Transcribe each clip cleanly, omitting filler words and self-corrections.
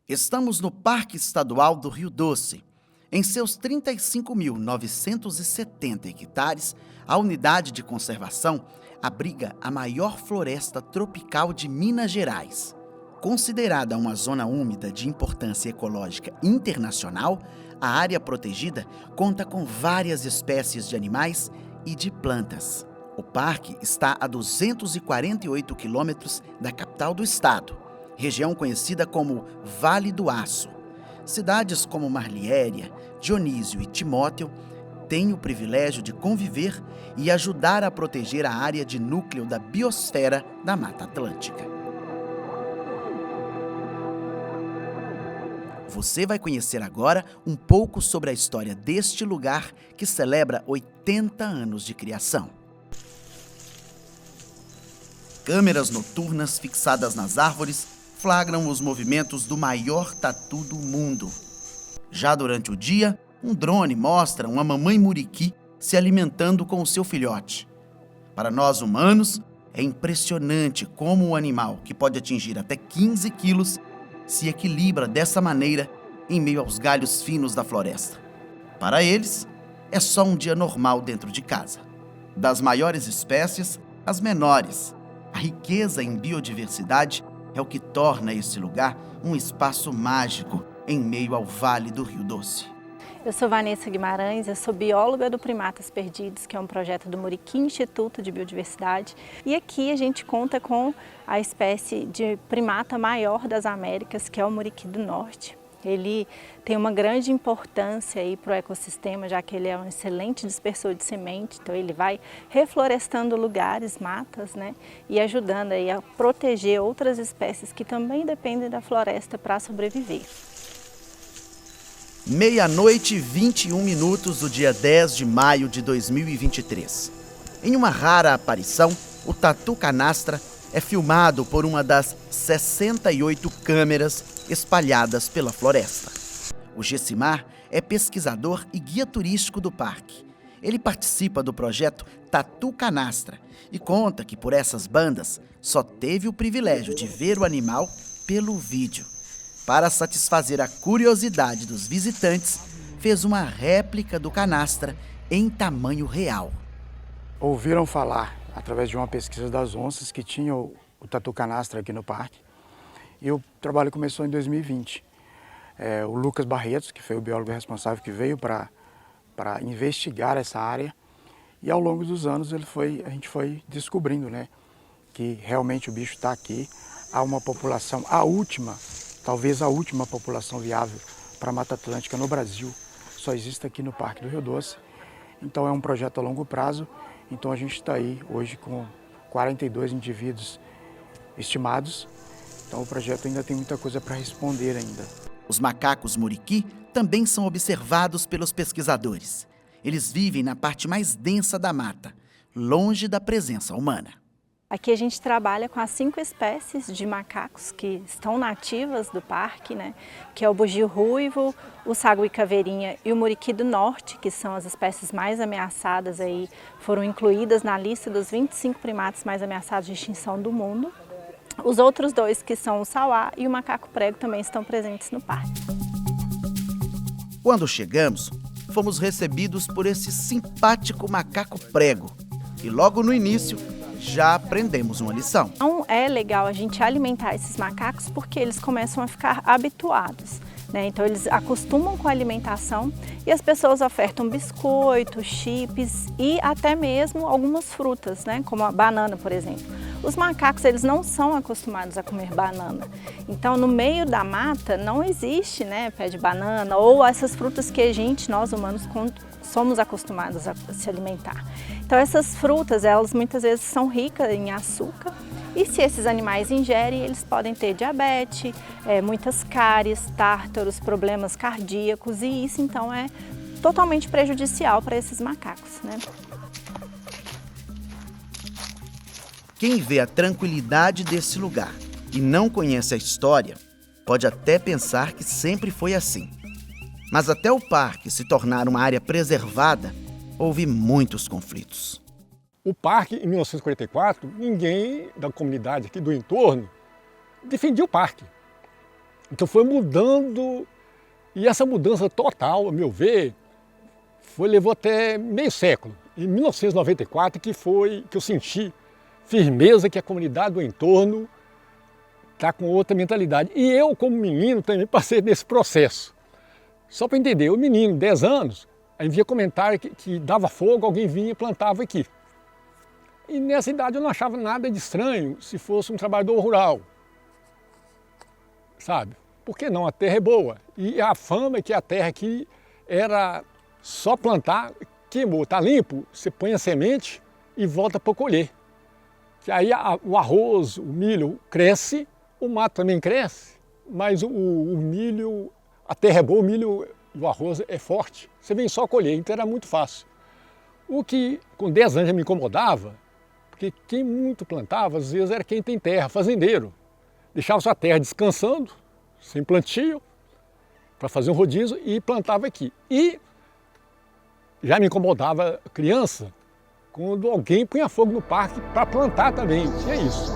Estamos no Parque Estadual do Rio Doce. Em seus 35.970 hectares, a unidade de conservação abriga a maior floresta tropical de Minas Gerais. Considerada uma zona úmida de importância ecológica internacional, a área protegida conta com várias espécies de animais e de plantas. O parque está a 248 quilômetros da capital do estado, região conhecida como Vale do Aço. Cidades como Marliéria, Dionísio e Timóteo têm o privilégio de conviver e ajudar a proteger a área de núcleo da biosfera da Mata Atlântica. Você vai conhecer agora um pouco sobre a história deste lugar que celebra 80 anos de criação. Câmeras noturnas fixadas nas árvores flagram os movimentos do maior tatu do mundo. Já durante o dia, um drone mostra uma mamãe muriqui se alimentando com o seu filhote. Para nós humanos, é impressionante como o animal, que pode atingir até 15 quilos, se equilibra dessa maneira em meio aos galhos finos da floresta. Para eles, é só um dia normal dentro de casa. Das maiores espécies, às menores. A riqueza em biodiversidade é o que torna esse lugar um espaço mágico em meio ao Vale do Rio Doce. Eu sou Vanessa Guimarães, eu sou bióloga do Primatas Perdidos, que é um projeto do Muriqui Instituto de Biodiversidade. E aqui a gente conta com a espécie de primata maior das Américas, que é o Muriqui do Norte. Ele tem uma grande importância para o ecossistema, já que ele é um excelente dispersor de semente, então ele vai reflorestando lugares, matas, e ajudando aí a proteger outras espécies que também dependem da floresta para sobreviver. 00:21 do dia 10 de maio de 2023. Em uma rara aparição, o tatu canastra é filmado por uma das 68 câmeras espalhadas pela floresta. O Gessimar é pesquisador e guia turístico do parque. Ele participa do projeto Tatu Canastra e conta que por essas bandas só teve o privilégio de ver o animal pelo vídeo. Para satisfazer a curiosidade dos visitantes, fez uma réplica do canastra em tamanho real. Ouviram falar, através de uma pesquisa das onças, que tinha o tatu canastra aqui no parque. E o trabalho começou em 2020. O Lucas Barretos, que foi o biólogo responsável que veio para investigar essa área. E ao longo dos anos a gente foi descobrindo, que realmente o bicho está aqui. Há uma população, talvez a última população viável para a Mata Atlântica no Brasil, só existe aqui no Parque do Rio Doce. Então é um projeto a longo prazo. Então a gente está aí hoje com 42 indivíduos estimados. Então o projeto ainda tem muita coisa para responder ainda. Os macacos muriqui também são observados pelos pesquisadores. Eles vivem na parte mais densa da mata, longe da presença humana. Aqui a gente trabalha com as 5 espécies de macacos que estão nativas do parque, que é o bugio ruivo, o sagui-caveirinha e o muriqui do norte, que são as espécies mais ameaçadas, foram incluídas na lista dos 25 primatas mais ameaçados de extinção do mundo. Os outros 2, que são o sauá e o macaco prego, também estão presentes no parque. Quando chegamos, fomos recebidos por esse simpático macaco prego. E logo no início, já aprendemos uma lição. Então é legal a gente alimentar esses macacos porque eles começam a ficar habituados. Então eles acostumam com a alimentação e as pessoas ofertam biscoitos, chips e até mesmo algumas frutas, como a banana, por exemplo. Os macacos, eles não são acostumados a comer banana. Então, no meio da mata, não existe pé de banana ou essas frutas que nós humanos, somos acostumados a se alimentar. Então, essas frutas, elas muitas vezes são ricas em açúcar e se esses animais ingerem, eles podem ter diabetes, muitas cáries, tártaros, problemas cardíacos e isso, então, é totalmente prejudicial para esses macacos, Quem vê a tranquilidade desse lugar e não conhece a história, pode até pensar que sempre foi assim. Mas até o parque se tornar uma área preservada, houve muitos conflitos. O parque, em 1944, ninguém da comunidade aqui do entorno defendia o parque. Então foi mudando, e essa mudança total, a meu ver, levou até meio século. Em 1994 que eu senti firmeza que a comunidade do entorno está com outra mentalidade. E eu, como menino, também passei nesse processo. Só para entender, o menino, 10 anos, aí via comentário que dava fogo, alguém vinha e plantava aqui. E nessa idade eu não achava nada de estranho se fosse um trabalhador rural. Sabe? Por que não? A terra é boa. E a fama é que a terra aqui era só plantar, queimou, está limpo, você põe a semente e volta para colher. Que aí o arroz, o milho cresce, o mato também cresce, mas o milho, a terra é boa, o milho e o arroz é forte. Você vem só colher, então era muito fácil. O que com 10 anos já me incomodava, porque quem muito plantava, às vezes era quem tem terra, fazendeiro. Deixava sua terra descansando, sem plantio, para fazer um rodízio e plantava aqui. E já me incomodava criança, quando alguém punha fogo no parque para plantar também, tinha isso.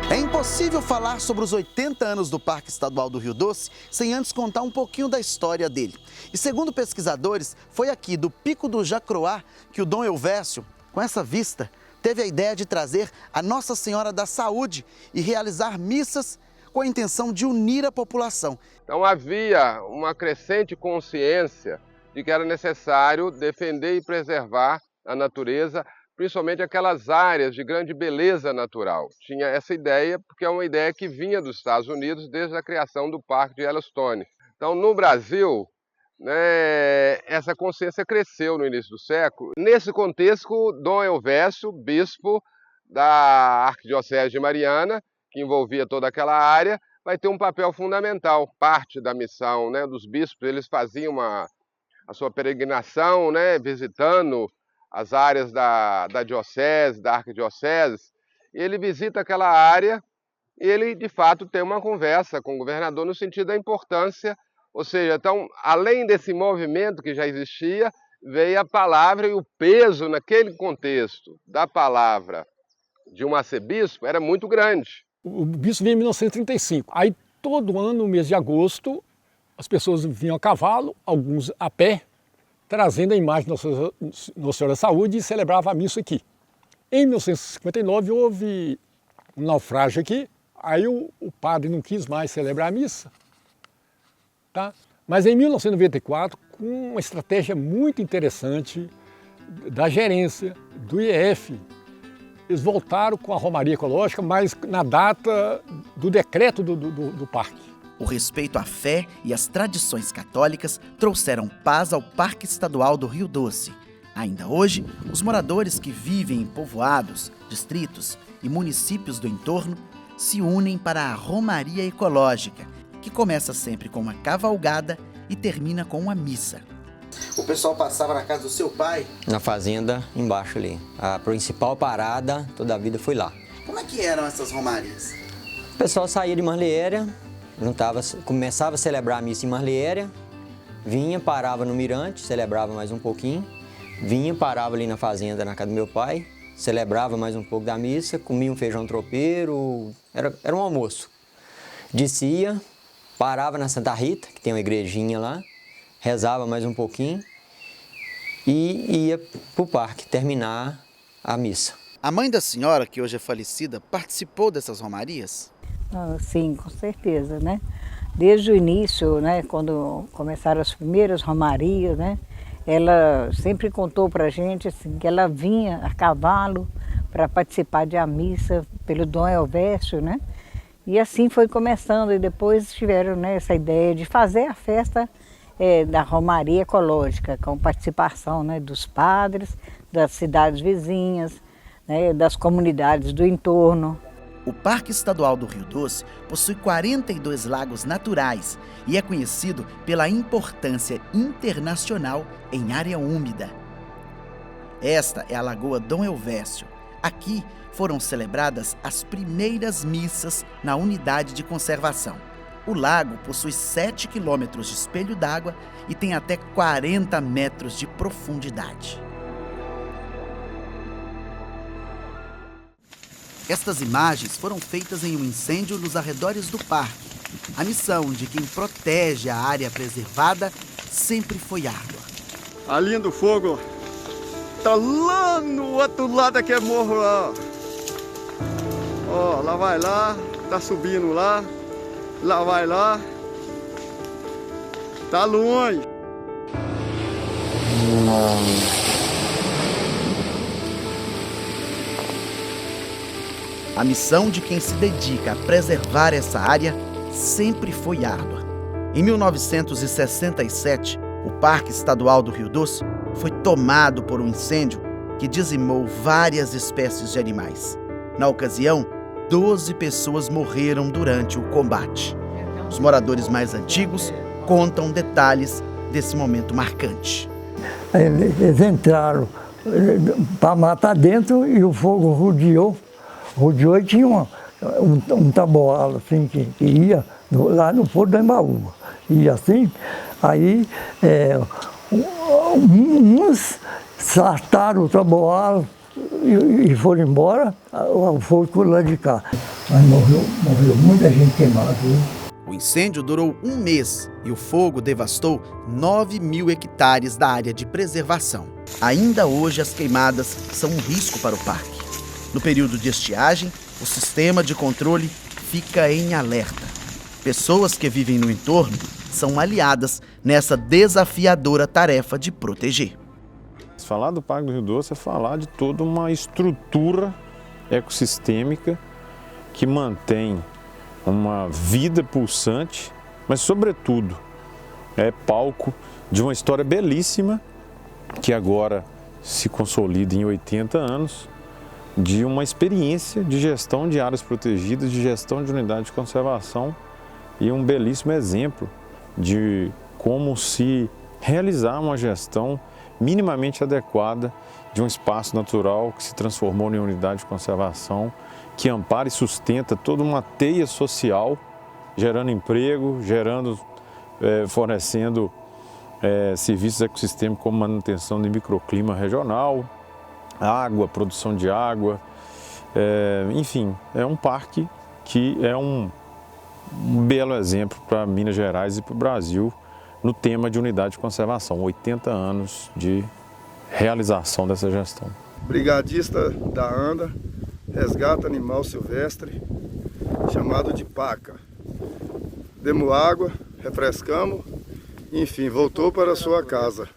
É impossível falar sobre os 80 anos do Parque Estadual do Rio Doce sem antes contar um pouquinho da história dele. E segundo pesquisadores, foi aqui do Pico do Jacroá que o Dom Elvésio, com essa vista, teve a ideia de trazer a Nossa Senhora da Saúde e realizar missas com a intenção de unir a população. Então havia uma crescente consciência de que era necessário defender e preservar a natureza, principalmente aquelas áreas de grande beleza natural. Tinha essa ideia porque é uma ideia que vinha dos Estados Unidos desde a criação do Parque de Yellowstone. Então no Brasil, essa consciência cresceu no início do século. Nesse contexto, Dom Elvésio, bispo da Arquidiocese de Mariana, que envolvia toda aquela área, vai ter um papel fundamental. Parte da missão dos bispos, eles faziam a sua peregrinação, visitando as áreas da diocese, da arquidiocese. Ele visita aquela área e ele, de fato, tem uma conversa com o governador no sentido da importância. Ou seja, então, além desse movimento que já existia, veio a palavra e o peso naquele contexto da palavra de um arcebispo era muito grande. O bispo veio em 1935. Aí, todo ano, no mês de agosto, as pessoas vinham a cavalo, alguns a pé, trazendo a imagem de Nossa Senhora da Saúde e celebrava a missa aqui. Em 1959 houve um naufrágio aqui, aí o padre não quis mais celebrar a missa. Tá? Mas em 1994, com uma estratégia muito interessante da gerência, do IEF, eles voltaram com a Romaria Ecológica, mas na data do decreto do parque. O respeito à fé e às tradições católicas trouxeram paz ao Parque Estadual do Rio Doce. Ainda hoje, os moradores que vivem em povoados, distritos e municípios do entorno se unem para a Romaria Ecológica, que começa sempre com uma cavalgada e termina com uma missa. O pessoal passava na casa do seu pai? Na fazenda, embaixo ali. A principal parada, toda a vida foi lá. Como é que eram essas romarias? O pessoal saía de Marliéria, começava a celebrar a missa em Marliéria, vinha, parava no Mirante, celebrava mais um pouquinho, vinha, parava ali na fazenda, na casa do meu pai, celebrava mais um pouco da missa, comia um feijão tropeiro, era um almoço. Descia, parava na Santa Rita, que tem uma igrejinha lá, rezava mais um pouquinho e ia para o parque terminar a missa. A mãe da senhora, que hoje é falecida, participou dessas romarias? Sim, com certeza, né? Desde o início, quando começaram as primeiras romarias, ela sempre contou para a gente assim, que ela vinha a cavalo para participar de a missa pelo Dom Elvésio, E assim foi começando, e depois tiveram essa ideia de fazer a festa da Romaria Ecológica, com participação dos padres, das cidades vizinhas, das comunidades do entorno. O Parque Estadual do Rio Doce possui 42 lagos naturais e é conhecido pela importância internacional em área úmida. Esta é a Lagoa Dom Elvésio. Aqui foram celebradas as primeiras missas na unidade de conservação. O lago possui 7 quilômetros de espelho d'água e tem até 40 metros de profundidade. Estas imagens foram feitas em um incêndio nos arredores do parque. A missão de quem protege a área preservada sempre foi árdua. A linha do fogo tá lá no outro lado, aqui é morro lá. Ó, lá vai lá, tá subindo lá, lá vai lá. Tá longe. A missão de quem se dedica a preservar essa área sempre foi árdua. Em 1967, o Parque Estadual do Rio Doce foi tomado por um incêndio que dizimou várias espécies de animais. Na ocasião, 12 pessoas morreram durante o combate. Os moradores mais antigos contam detalhes desse momento marcante. Eles entraram para matar dentro e o fogo rodeou e tinha um taboalo assim, que ia lá no Porto da Embaúba. E assim, aí uns saltaram o taboalo e foram embora, o fogo ficou lá de cá. Mas morreu muita gente queimada. O incêndio durou um mês e o fogo devastou 9.000 hectares da área de preservação. Ainda hoje as queimadas são um risco para o parque. No período de estiagem, o sistema de controle fica em alerta. Pessoas que vivem no entorno são aliadas nessa desafiadora tarefa de proteger. Falar do Parque do Rio Doce é falar de toda uma estrutura ecossistêmica que mantém uma vida pulsante, mas, sobretudo, é palco de uma história belíssima que agora se consolida em 80 anos, de uma experiência de gestão de áreas protegidas, de gestão de unidade de conservação e um belíssimo exemplo de como se realizar uma gestão minimamente adequada de um espaço natural que se transformou em unidade de conservação, que ampara e sustenta toda uma teia social, gerando emprego, fornecendo serviços ecossistêmicos como manutenção do microclima regional, água, produção de água, enfim, é um parque que é um belo exemplo para Minas Gerais e para o Brasil no tema de unidade de conservação, 80 anos de realização dessa gestão. Brigadista da ANDA resgata animal silvestre chamado de paca. Demos água, refrescamos, enfim, voltou para a sua casa,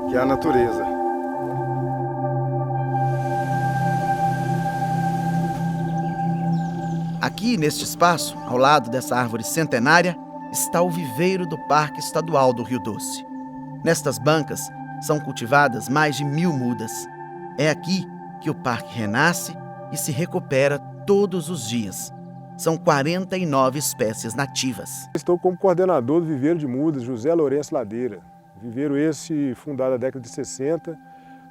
que é a natureza. Aqui, neste espaço, ao lado dessa árvore centenária, está o viveiro do Parque Estadual do Rio Doce. Nestas bancas são cultivadas mais de 1.000 mudas. É aqui que o parque renasce e se recupera todos os dias. São 49 espécies nativas. Estou como coordenador do viveiro de mudas José Lourenço Ladeira. Viveiro esse fundado na década de 60,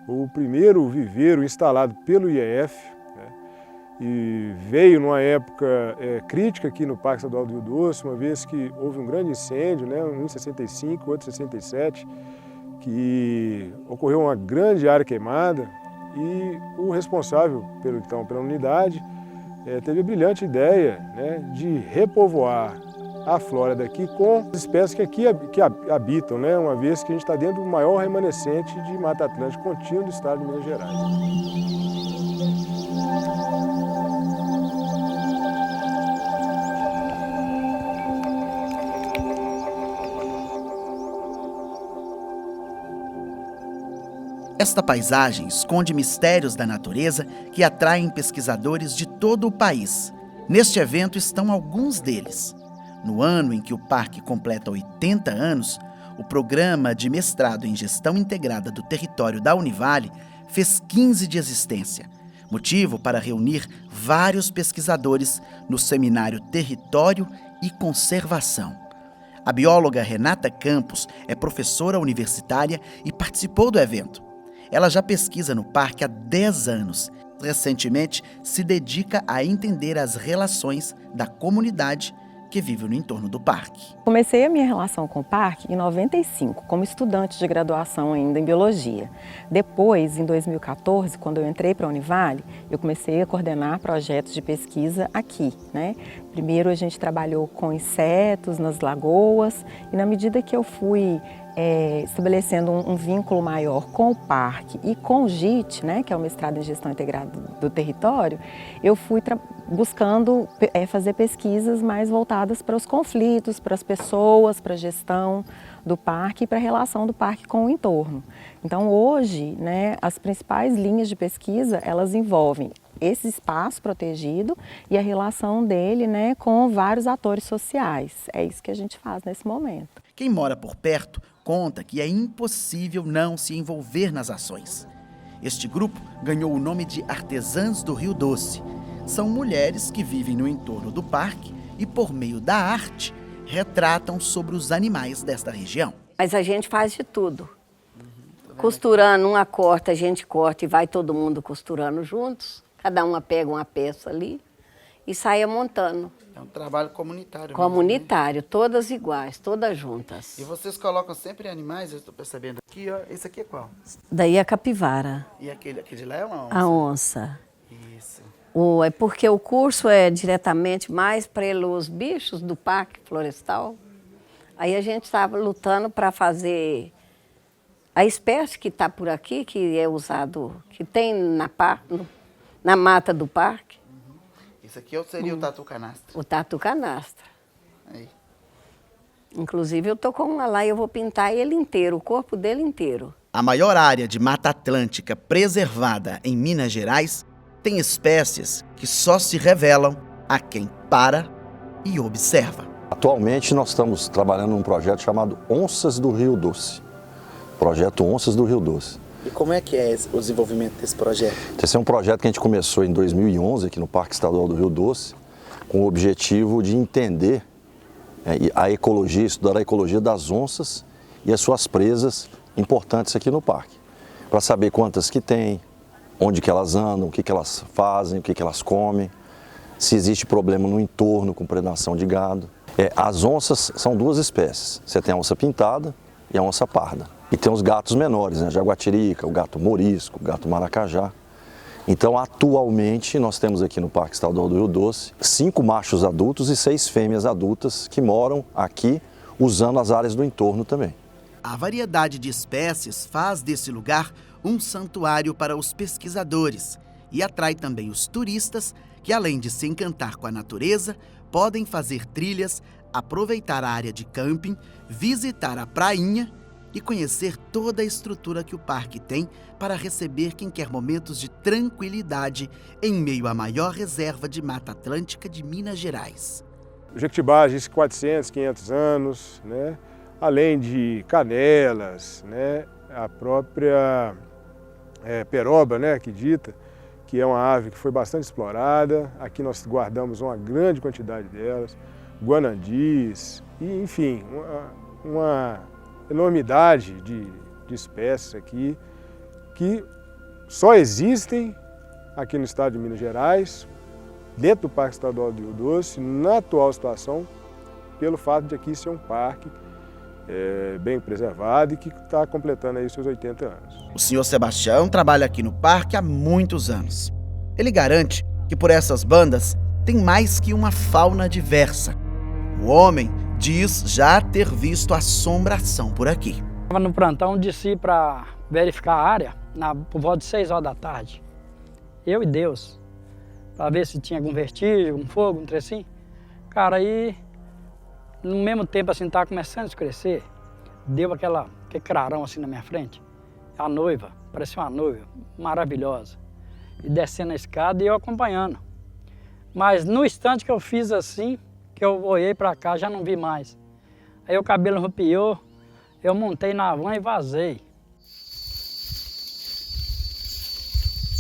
o primeiro viveiro instalado pelo IEF, e veio numa época crítica aqui no Parque Estadual do Rio Doce, uma vez que houve um grande incêndio, um em 65, outro em 67, que ocorreu uma grande área queimada e o responsável pela unidade teve a brilhante ideia de repovoar a flora daqui com espécies que aqui habitam, uma vez que a gente está dentro do maior remanescente de Mata Atlântica contínua do estado de Minas Gerais. Esta paisagem esconde mistérios da natureza que atraem pesquisadores de todo o país. Neste evento estão alguns deles. No ano em que o parque completa 80 anos, o programa de mestrado em Gestão Integrada do Território da Univale fez 15 de existência, motivo para reunir vários pesquisadores no seminário Território e Conservação. A bióloga Renata Campos é professora universitária e participou do evento. Ela já pesquisa no parque há 10 anos. Recentemente, se dedica a entender as relações da comunidade que vive no entorno do parque. Comecei a minha relação com o parque em 95, como estudante de graduação ainda em biologia. Depois, em 2014, quando eu entrei para a Univale, eu comecei a coordenar projetos de pesquisa aqui, né? Primeiro a gente trabalhou com insetos nas lagoas e na medida que eu fui estabelecendo um vínculo maior com o parque e com o GIT, né, que é o mestrado em gestão integrada do território, eu fui buscando fazer pesquisas mais voltadas para os conflitos, para as pessoas, para a gestão do parque e para a relação do parque com o entorno. Então hoje, né, as principais linhas de pesquisa, elas envolvem esse espaço protegido e a relação dele, né, com vários atores sociais. É isso que a gente faz nesse momento. Quem mora por perto conta que é impossível não se envolver nas ações. Este grupo ganhou o nome de Artesãs do Rio Doce. São mulheres que vivem no entorno do parque e, por meio da arte, retratam sobre os animais desta região. Mas a gente faz de tudo. Costurando, uma corta, a gente corta e vai todo mundo costurando juntos. Cada uma pega uma peça ali e sai montando. É um trabalho comunitário. Comunitário, mesmo, né? Todas iguais, todas juntas. E vocês colocam sempre animais, eu estou percebendo aqui, ó. Esse aqui é qual? Daí é a capivara. E aquele de lá é uma onça? A onça. Isso. É porque o curso é diretamente mais pelos bichos do Parque Florestal. Aí a gente estava lutando para fazer a espécie que está por aqui, que é usado, que tem na mata do parque. Isso aqui seria o tatu canastra. O tatu canastra. Aí. Inclusive eu estou com uma lá e eu vou pintar ele inteiro, o corpo dele inteiro. A maior área de Mata Atlântica preservada em Minas Gerais tem espécies que só se revelam a quem para e observa. Atualmente nós estamos trabalhando num projeto chamado Onças do Rio Doce. Projeto Onças do Rio Doce. E como é que é o desenvolvimento desse projeto? Esse é um projeto que a gente começou em 2011 aqui no Parque Estadual do Rio Doce, com o objetivo de entender a ecologia, estudar a ecologia das onças e as suas presas importantes aqui no parque. Para saber quantas que tem, onde que elas andam, o que elas fazem, o que elas comem, se existe problema no entorno com predação de gado. As onças são duas espécies, você tem a onça pintada e a onça parda. E tem os gatos menores, né? Jaguatirica, o gato morisco, o gato maracajá. Então, atualmente, nós temos aqui no Parque Estadual do Rio Doce 5 machos adultos e 6 fêmeas adultas que moram aqui usando as áreas do entorno também. A variedade de espécies faz desse lugar um santuário para os pesquisadores e atrai também os turistas que, além de se encantar com a natureza, podem fazer trilhas, aproveitar a área de camping, visitar a prainha e conhecer toda a estrutura que o parque tem para receber quem quer momentos de tranquilidade em meio à maior reserva de Mata Atlântica de Minas Gerais. O Jequitibá existe 400, 500 anos, né? Além de canelas, né? A própria peroba, né? Que é uma ave que foi bastante explorada. Aqui nós guardamos uma grande quantidade delas, guanandis, e, enfim, uma enormidade de espécies aqui que só existem aqui no estado de Minas Gerais, dentro do Parque Estadual do Rio Doce, na atual situação, pelo fato de aqui ser um parque bem preservado e que está completando aí seus 80 anos. O senhor Sebastião trabalha aqui no parque há muitos anos. Ele garante que por essas bandas tem mais que uma fauna diversa. O homem diz já ter visto assombração por aqui. Estava no plantão, desci para verificar a área por volta de 6 horas da tarde. Eu e Deus, para ver se tinha algum vestígio, um fogo, um trecinho. Cara, aí no mesmo tempo assim, estava começando a escurecer, deu aquele clarão assim na minha frente. A noiva, parecia uma noiva, maravilhosa. E descendo a escada e eu acompanhando. Mas no instante que eu fiz assim, que eu olhei para cá, já não vi mais. Aí o cabelo arrepiou, eu montei na van e vazei.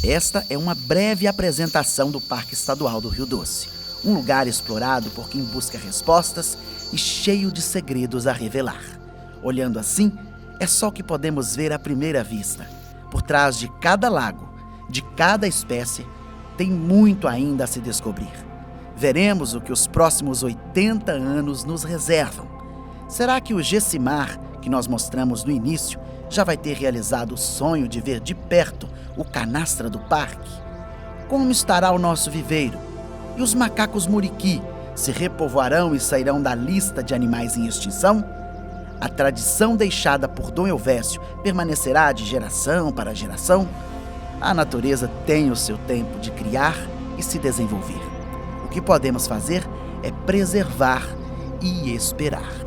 Esta é uma breve apresentação do Parque Estadual do Rio Doce. Um lugar explorado por quem busca respostas e cheio de segredos a revelar. Olhando assim, é só o que podemos ver à primeira vista. Por trás de cada lago, de cada espécie, tem muito ainda a se descobrir. Veremos o que os próximos 80 anos nos reservam. Será que o Gessimar, que nós mostramos no início, já vai ter realizado o sonho de ver de perto o canastra do parque? Como estará o nosso viveiro? E os macacos muriqui se repovoarão e sairão da lista de animais em extinção? A tradição deixada por Dom Elvésio permanecerá de geração para geração? A natureza tem o seu tempo de criar e se desenvolver. O que podemos fazer é preservar e esperar.